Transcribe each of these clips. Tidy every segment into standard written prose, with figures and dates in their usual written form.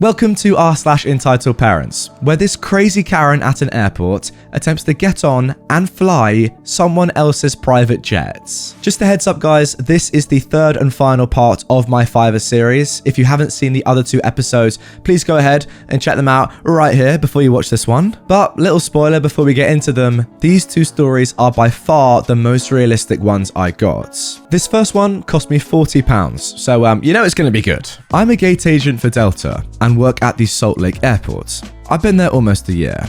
Welcome to r/EntitledParents, where this crazy Karen at an airport attempts to get on and fly someone else's private jets. Just a heads up guys, this is the third and final part of my Fiverr series. If you haven't seen the other two episodes, please go ahead and check them out right here before you watch this one. But little spoiler before we get into them, these two stories are by far the most realistic ones I got. This first one cost me £40, so you know it's going to be good. I'm a gate agent for Delta and work at the Salt Lake Airport. I've been there almost a year.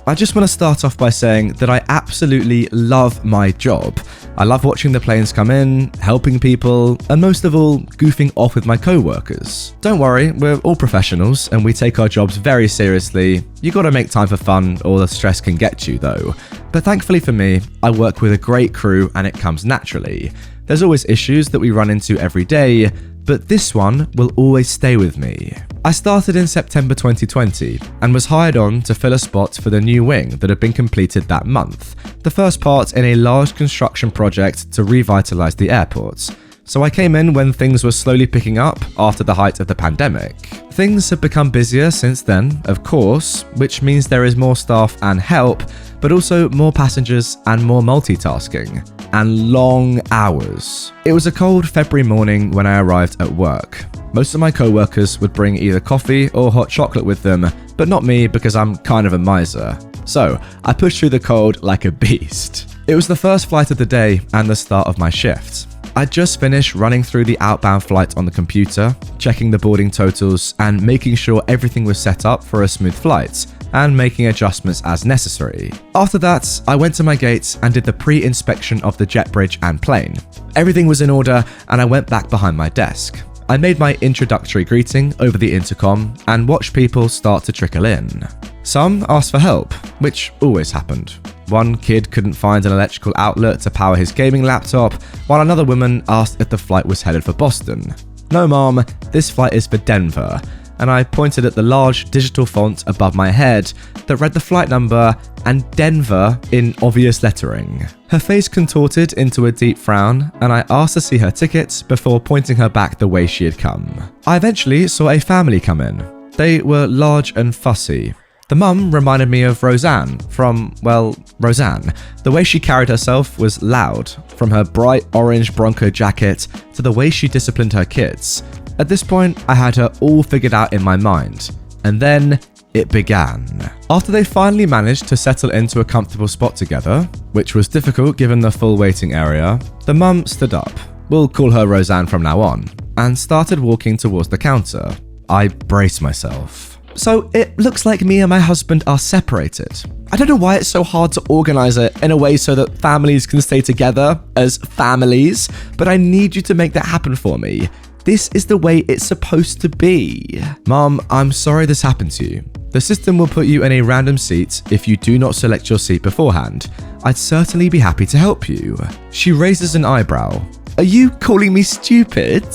I just want to start off by saying that I absolutely love my job. I love watching the planes come in, helping people, and most of all, goofing off with my co-workers. Don't worry, we're all professionals and we take our jobs very seriously. You gotta make time for fun or the stress can get you though. But thankfully for me, I work with a great crew and it comes naturally. There's always issues that we run into every day, but this one will always stay with me. I started in September 2020 and was hired on to fill a spot for the new wing that had been completed that month, the first part in a large construction project to revitalise the airport. So I came in when things were slowly picking up after the height of the pandemic. Things have become busier since then, of course, which means there is more staff and help, but also more passengers and more multitasking. And long hours. It was a cold February morning when I arrived at work. Most of my co-workers would bring either coffee or hot chocolate with them, but not me because I'm kind of a miser. So I pushed through the cold like a beast. It was the first flight of the day and the start of my shift. I'd just finished running through the outbound flight on the computer, checking the boarding totals and making sure everything was set up for a smooth flight, and making adjustments as necessary. After that, I went to my gate and did the pre-inspection of the jet bridge and plane. Everything was in order and I went back behind my desk. I made my introductory greeting over the intercom and watched people start to trickle in. Some asked for help, which always happened. One kid couldn't find an electrical outlet to power his gaming laptop, while another woman asked if the flight was headed for Boston. No mom, this flight is for Denver. And I pointed at the large digital font above my head that read the flight number and Denver in obvious lettering. Her face contorted into a deep frown, and I asked to see her tickets before pointing her back the way she had come. I eventually saw a family come in. They were large and fussy. The mum reminded me of Roseanne from, well, Roseanne. The way she carried herself was loud, from her bright orange Bronco jacket to the way she disciplined her kids. At this point, I had her all figured out in my mind. And then it began. After they finally managed to settle into a comfortable spot together, which was difficult given the full waiting area, the mum stood up, we'll call her Roseanne from now on, and started walking towards the counter. I braced myself. So it looks like me and my husband are separated. I don't know why it's so hard to organize it in a way so that families can stay together as families, but I need you to make that happen for me. This is the way it's supposed to be. Mom, I'm sorry this happened to you. The system will put you in a random seat if you do not select your seat beforehand. I'd certainly be happy to help you. She raises an eyebrow. Are you calling me stupid?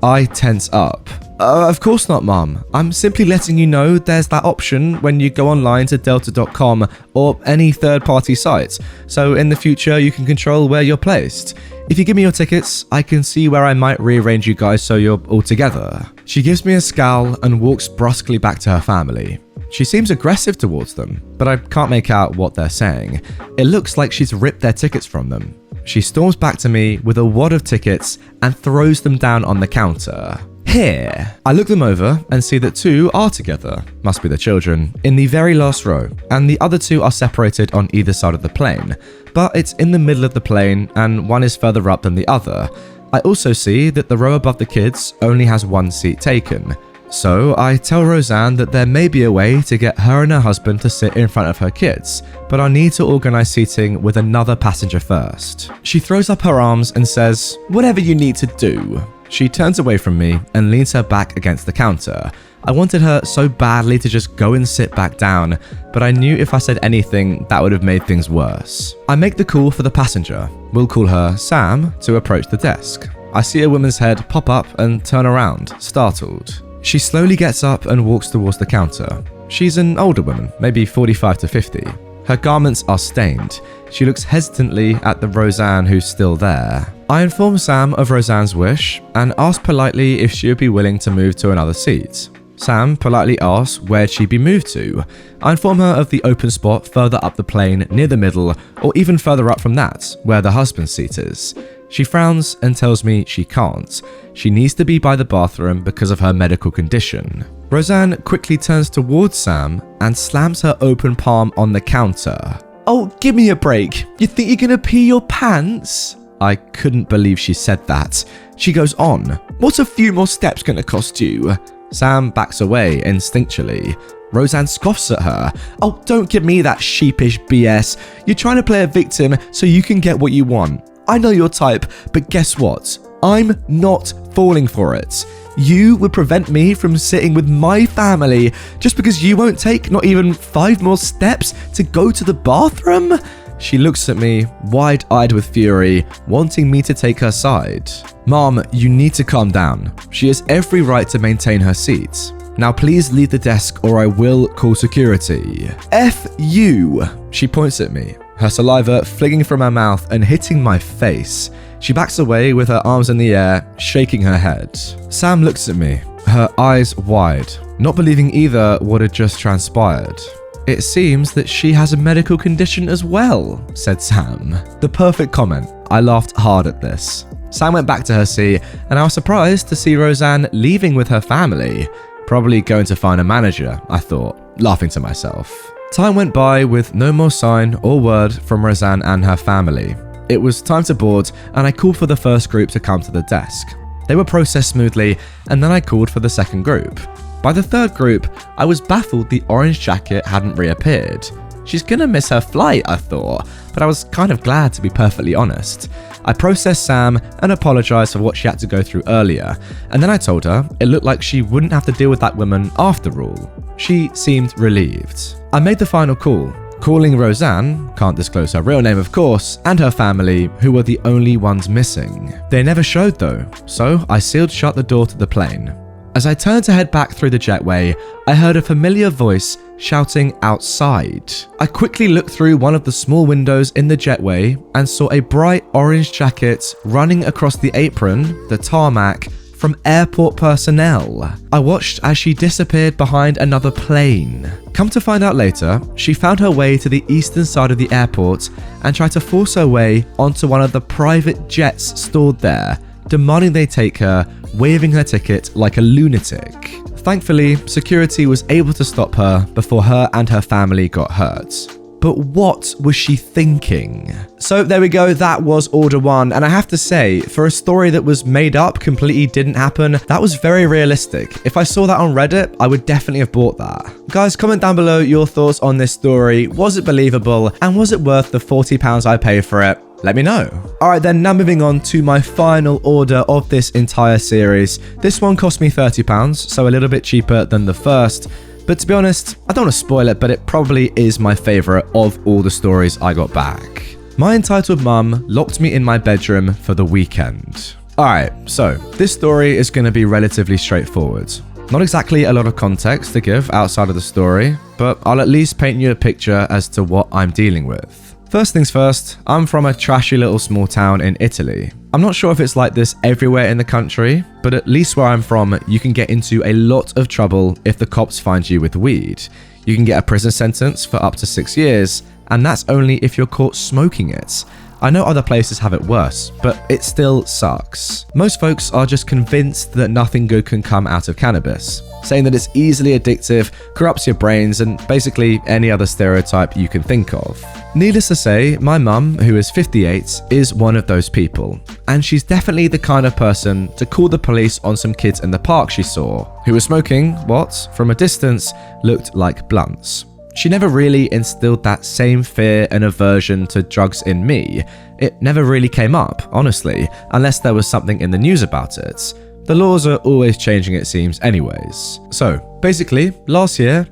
I tense up. Of course not, Mom. I'm simply letting you know there's that option when you go online to delta.com or any third-party site, so in the future you can control where you're placed. If you give me your tickets, I can see where I might rearrange you guys so you're all together. She gives me a scowl and walks brusquely back to her family. She seems aggressive towards them, but I can't make out what they're saying. It looks like she's ripped their tickets from them. She storms back to me with a wad of tickets and throws them down on the counter. Here. I look them over and see that two are together, must be the children, in the very last row, and the other two are separated on either side of the plane, but it's in the middle of the plane and one is further up than the other. I also see that the row above the kids only has one seat taken. So I tell Roseanne that there may be a way to get her and her husband to sit in front of her kids, but I'll need to organise seating with another passenger first. She throws up her arms and says, "Whatever you need to do." She turns away from me and leans her back against the counter. I wanted her so badly to just go and sit back down, but I knew if I said anything, that would have made things worse. I make the call for the passenger, we'll call her Sam, to approach the desk. I see a woman's head pop up and turn around, startled. She slowly gets up and walks towards the counter. She's an older woman, maybe 45 to 50. Her garments are stained. She looks hesitantly at the Roseanne who's still there. I inform Sam of Roseanne's wish and ask politely if she would be willing to move to another seat. Sam politely asks where'd she be moved to. I inform her of the open spot further up the plane near the middle, or even further up from that, where the husband's seat is. She frowns and tells me she can't. She needs to be by the bathroom because of her medical condition. Roseanne quickly turns towards Sam and slams her open palm on the counter. "Oh, give me a break. You think you're gonna pee your pants?" I couldn't believe she said that. She goes on, "What's a few more steps gonna cost you?" Sam backs away instinctually. Roseanne scoffs at her. "Oh, don't give me that sheepish BS. You're trying to play a victim so you can get what you want. I know your type, but guess what? I'm not falling for it. You would prevent me from sitting with my family just because you won't take not even 5 more steps to go to the bathroom?" She looks at me, wide-eyed with fury, wanting me to take her side. "Mom, you need to calm down. She has every right to maintain her seat. Now please leave the desk or I will call security." "F you!" She points at me, her saliva flinging from her mouth and hitting my face. She backs away with her arms in the air, shaking her head. Sam looks at me, her eyes wide, not believing either what had just transpired. "It seems that she has a medical condition as well," said Sam. The perfect comment. I laughed hard at this. Sam went back to her seat, and I was surprised to see Roseanne leaving with her family. Probably going to find a manager, I thought, laughing to myself. Time went by with no more sign or word from Roseanne and her family. It was time to board, and I called for the first group to come to the desk. They were processed smoothly, and then I called for the second group. By the third group, I was baffled the orange jacket hadn't reappeared. She's gonna miss her flight, I thought, but I was kind of glad to be perfectly honest. I processed Sam and apologised for what she had to go through earlier, and then I told her it looked like she wouldn't have to deal with that woman after all. She seemed relieved. I made the final call, calling Roseanne, can't disclose her real name of course, and her family, who were the only ones missing. They never showed though, so I sealed shut the door to the plane. As I turned to head back through the jetway, I heard a familiar voice shouting outside. I quickly looked through one of the small windows in the jetway and saw a bright orange jacket running across the apron, the tarmac, from airport personnel. I watched as she disappeared behind another plane. Come to find out later, she found her way to the eastern side of the airport and tried to force her way onto one of the private jets stored there, demanding they take her, waving her ticket like a lunatic. Thankfully, security was able to stop her before her and her family got hurt. But what was she thinking? So there we go, that was Order 1, and I have to say, for a story that was made up, completely didn't happen, that was very realistic. If I saw that on Reddit, I would definitely have bought that. Guys, comment down below your thoughts on this story. Was it believable, and was it worth the £40 I paid for it? Let me know. Alright then, now moving on to my final order of this entire series. This one cost me £30, so a little bit cheaper than the first. But to be honest, I don't want to spoil it, but it probably is my favourite of all the stories I got back. My entitled mum locked me in my bedroom for the weekend. Alright, so this story is going to be relatively straightforward. Not exactly a lot of context to give outside of the story, but I'll at least paint you a picture as to what I'm dealing with. First things first, I'm from a trashy little small town in Italy. I'm not sure if it's like this everywhere in the country, but at least where I'm from, you can get into a lot of trouble if the cops find you with weed. You can get a prison sentence for up to 6 years, and that's only if you're caught smoking it. I know other places have it worse, but it still sucks. Most folks are just convinced that nothing good can come out of cannabis, saying that it's easily addictive, corrupts your brains, and basically any other stereotype you can think of. Needless to say, my mum, who is 58, is one of those people, and she's definitely the kind of person to call the police on some kids in the park she saw, who were smoking what, from a distance, looked like blunts. She never really instilled that same fear and aversion to drugs in me. It never really came up, honestly, unless there was something in the news about it. The laws are always changing, it seems, anyways. So, basically, last year,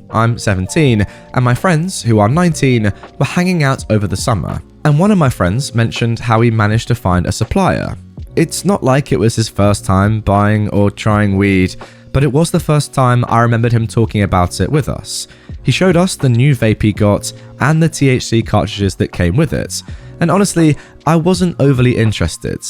I'm 17, and my friends, who are 19, were hanging out over the summer. And one of my friends mentioned how he managed to find a supplier. It's not like it was his first time buying or trying weed, but it was the first time I remembered him talking about it with us. He showed us the new vape he got and the THC cartridges that came with it, and honestly, I wasn't overly interested.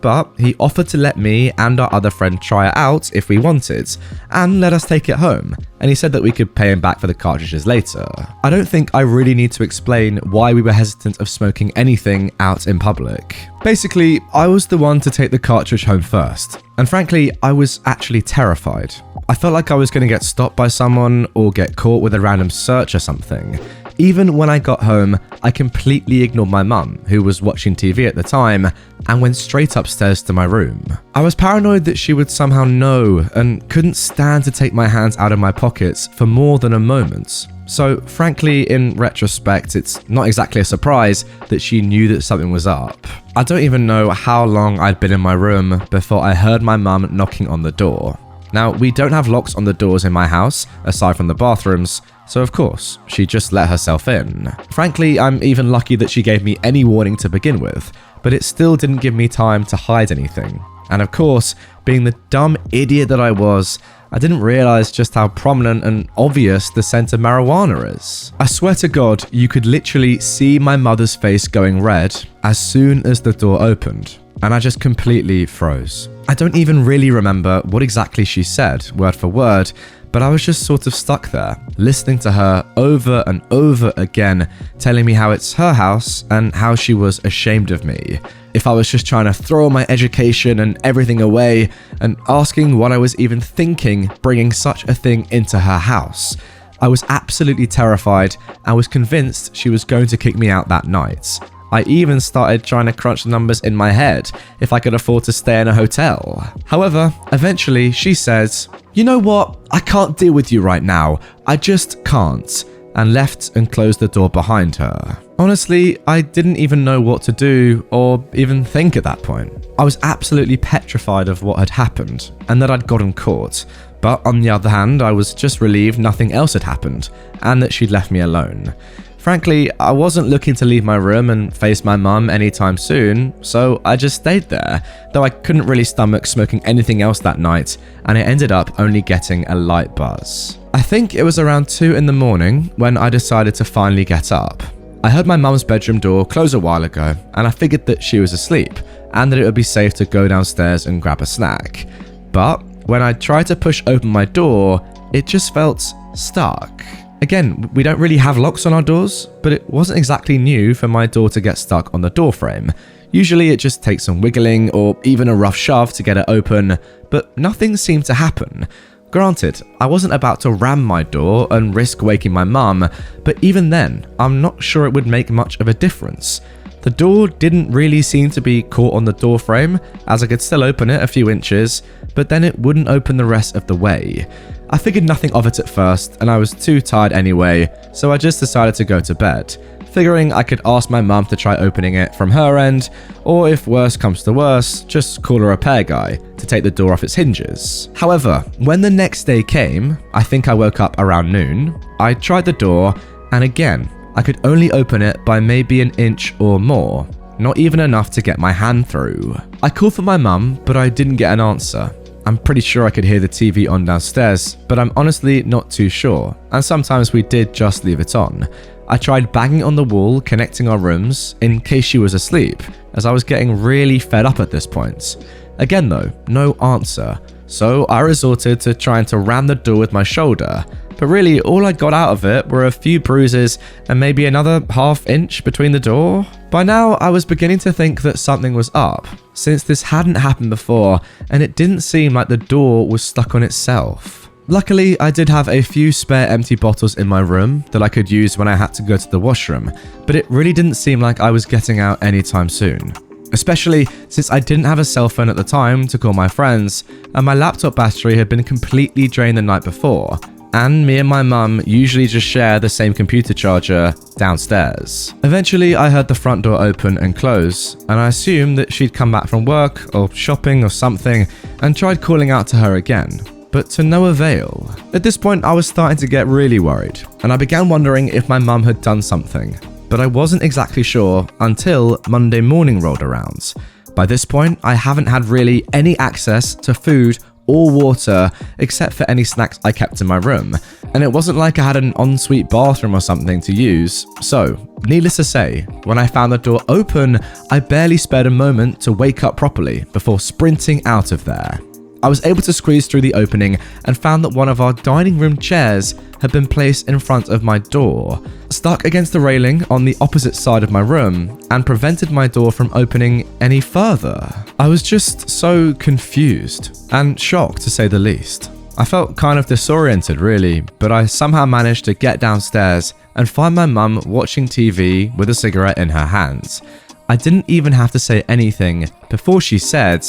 but he offered to let me and our other friend try it out if we wanted, and let us take it home, and he said that we could pay him back for the cartridges later. I don't think I really need to explain why we were hesitant of smoking anything out in public. Basically, I was the one to take the cartridge home first, and frankly, I was actually terrified. I felt like I was going to get stopped by someone or get caught with a random search or something. Even when I got home, I completely ignored my mum, who was watching TV at the time, and went straight upstairs to my room. I was paranoid that she would somehow know and couldn't stand to take my hands out of my pockets for more than a moment. So frankly, in retrospect, it's not exactly a surprise that she knew that something was up. I don't even know how long I'd been in my room before I heard my mum knocking on the door. Now, we don't have locks on the doors in my house, aside from the bathrooms, so of course, she just let herself in. Frankly, I'm even lucky that she gave me any warning to begin with, but it still didn't give me time to hide anything. And of course, being the dumb idiot that I was, I didn't realize just how prominent and obvious the scent of marijuana is. I swear to God, you could literally see my mother's face going red as soon as the door opened, and I just completely froze. I don't even really remember what exactly she said, word for word, but I was just sort of stuck there, listening to her over and over again, telling me how it's her house and how she was ashamed of me. If I was just trying to throw my education and everything away, and asking what I was even thinking bringing such a thing into her house. I was absolutely terrified and was convinced she was going to kick me out that night. I even started trying to crunch the numbers in my head if I could afford to stay in a hotel. However, eventually she says, "You know what? I can't deal with you right now. I just can't," and left and closed the door behind her. Honestly, I didn't even know what to do or even think at that point. I was absolutely petrified of what had happened and that I'd gotten caught. But on the other hand, I was just relieved nothing else had happened and that she'd left me alone. Frankly, I wasn't looking to leave my room and face my mum anytime soon, so I just stayed there, though I couldn't really stomach smoking anything else that night, and I ended up only getting a light buzz. I think it was around 2 in the morning when I decided to finally get up. I heard my mum's bedroom door close a while ago, and I figured that she was asleep, and that it would be safe to go downstairs and grab a snack. But when I tried to push open my door, it just felt stuck. Again, we don't really have locks on our doors, but it wasn't exactly new for my door to get stuck on the door frame. Usually it just takes some wiggling or even a rough shove to get it open, but nothing seemed to happen. Granted, I wasn't about to ram my door and risk waking my mum, but even then, I'm not sure it would make much of a difference. The door didn't really seem to be caught on the door frame, as I could still open it a few inches, but then it wouldn't open the rest of the way. I figured nothing of it at first, and I was too tired anyway, so I just decided to go to bed, figuring I could ask my mum to try opening it from her end, or if worse comes to worse, just call a repair guy to take the door off its hinges. However, when the next day came, I think I woke up around noon, I tried the door, and again, I could only open it by maybe an inch or more, not even enough to get my hand through. I called for my mum, but I didn't get an answer. I'm pretty sure I could hear the TV on downstairs, but I'm honestly not too sure, and sometimes we did just leave it on. I tried banging on the wall connecting our rooms in case she was asleep, as I was getting really fed up at this point. Again though, no answer, so I resorted to trying to ram the door with my shoulder, but really all I got out of it were a few bruises and maybe another half inch between the door. By now, I was beginning to think that something was up, since this hadn't happened before and it didn't seem like the door was stuck on itself. Luckily, I did have a few spare empty bottles in my room that I could use when I had to go to the washroom, but it really didn't seem like I was getting out anytime soon. Especially since I didn't have a cell phone at the time to call my friends, and my laptop battery had been completely drained the night before, and me and my mum usually just share the same computer charger downstairs. Eventually, I heard the front door open and close, and I assumed that she'd come back from work or shopping or something, and tried calling out to her again, but to no avail. At this point, I was starting to get really worried, and I began wondering if my mum had done something, but I wasn't exactly sure until Monday morning rolled around. By this point, I haven't had really any access to food or water except for any snacks I kept in my room, and it wasn't like I had an ensuite bathroom or something to use. So, needless to say, when I found the door open, I barely spared a moment to wake up properly before sprinting out of there. I was able to squeeze through the opening and found that one of our dining room chairs had been placed in front of my door, stuck against the railing on the opposite side of my room, and prevented my door from opening any further. I was just so confused and shocked, to say the least. I felt kind of disoriented really, but I somehow managed to get downstairs and find my mum watching TV with a cigarette in her hands. I didn't even have to say anything before she said,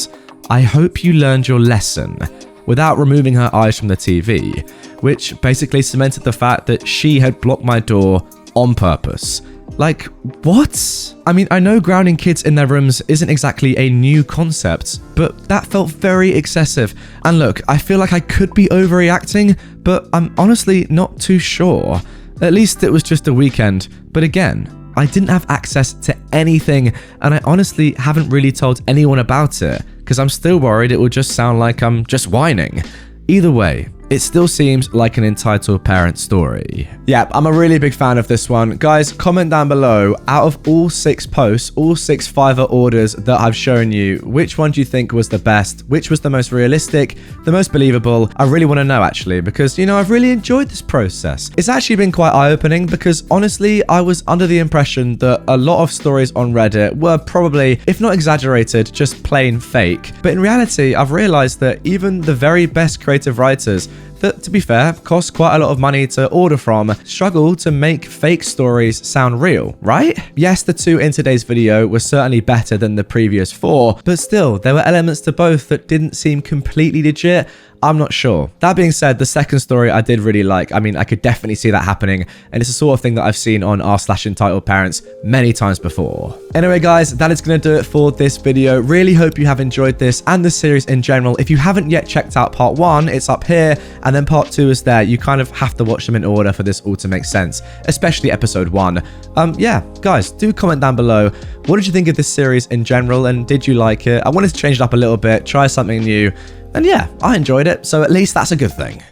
"I hope you learned your lesson," without removing her eyes from the TV, which basically cemented the fact that she had blocked my door on purpose. Like, what? I mean, I know grounding kids in their rooms isn't exactly a new concept, but that felt very excessive. And look, I feel like I could be overreacting, but I'm honestly not too sure. At least it was just a weekend, but again, I didn't have access to anything, and I honestly haven't really told anyone about it, because I'm still worried it will just sound like I'm just whining. Either way, it still seems like an entitled parent story. Yeah, I'm a really big fan of this one. Guys, comment down below, out of all 6 posts, all 6 Fiverr orders that I've shown you, which one do you think was the best? Which was the most realistic, the most believable? I really want to know actually, because, you know, I've really enjoyed this process. It's actually been quite eye-opening because honestly, I was under the impression that a lot of stories on Reddit were probably, if not exaggerated, just plain fake. But in reality, I've realized that even the very best creative writers that, to be fair, cost quite a lot of money to order from, struggle to make fake stories sound real, right? Yes, the 2 in today's video were certainly better than the previous 4, but still, there were elements to both that didn't seem completely legit. I'm not sure. That being said, the second story I did really like. I mean, I could definitely see that happening, and it's the sort of thing that I've seen on r/entitled_parents many times before. Anyway, guys, that is going to do it for this video. Really hope you have enjoyed this and the series in general. If you haven't yet checked out part 1, it's up here, and then part 2 is there. You kind of have to watch them in order for this all to make sense, especially episode 1. Yeah, guys, do comment down below. What did you think of this series in general, and did you like it? I wanted to change it up a little bit, try something new. And yeah, I enjoyed it, so at least that's a good thing.